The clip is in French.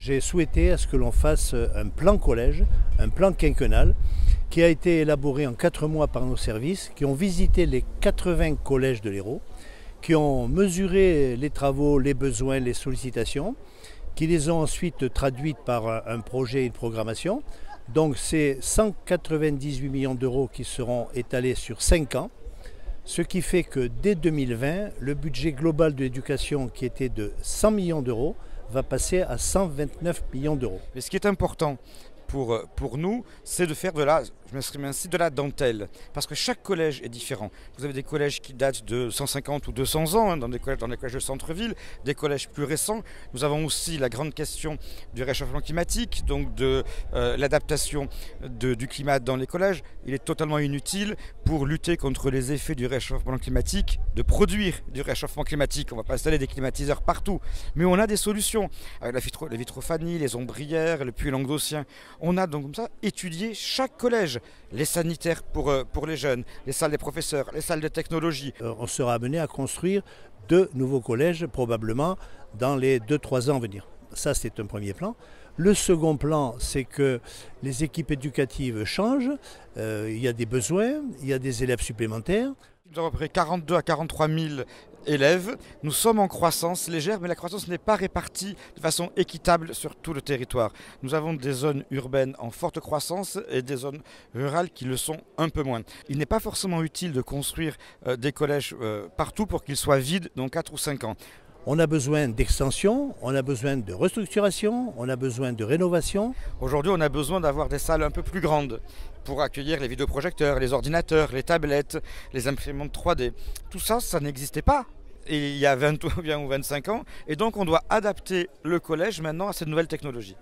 j'ai souhaité à ce que l'on fasse un plan collège, un plan quinquennal, qui a été élaboré en 4 mois par nos services, qui ont visité les 80 collèges de l'Hérault, qui ont mesuré les travaux, les besoins, les sollicitations, qui les ont ensuite traduites par un projet et une programmation. Donc c'est 198 millions d'euros qui seront étalés sur 5 ans, ce qui fait que dès 2020, le budget global de l'éducation qui était de 100 millions d'euros va passer à 129 millions d'euros. Mais ce qui est important pour nous, c'est de faire je m'exprime ainsi, de la dentelle. Parce que chaque collège est différent. Vous avez des collèges qui datent de 150 ou 200 ans, dans les collèges de centre-ville, des collèges plus récents. Nous avons aussi la grande question du réchauffement climatique, donc de l'adaptation du climat dans les collèges. Il est totalement inutile pour lutter contre les effets du réchauffement climatique, de produire du réchauffement climatique. On ne va pas installer des climatiseurs partout. Mais on a des solutions. Avec les vitrophanies, les ombrières, le puits languedocien. On a donc comme ça étudié chaque collège, les sanitaires pour les jeunes, les salles des professeurs, les salles de technologie. On sera amené à construire 2 nouveaux collèges probablement dans les 2-3 ans à venir. Ça, c'est un premier plan. Le second plan, c'est que les équipes éducatives changent, il y a des besoins, il y a des élèves supplémentaires. Nous avons à peu près 42 à 43 000 élèves. Nous sommes en croissance légère, mais la croissance n'est pas répartie de façon équitable sur tout le territoire. Nous avons des zones urbaines en forte croissance et des zones rurales qui le sont un peu moins. Il n'est pas forcément utile de construire des collèges partout pour qu'ils soient vides dans 4 ou 5 ans. On a besoin d'extension, on a besoin de restructuration, on a besoin de rénovation. Aujourd'hui, on a besoin d'avoir des salles un peu plus grandes pour accueillir les vidéoprojecteurs, les ordinateurs, les tablettes, les imprimantes 3D. Tout ça, ça n'existait pas il y a 20 ou 25 ans. Et donc, on doit adapter le collège maintenant à cette nouvelle technologie.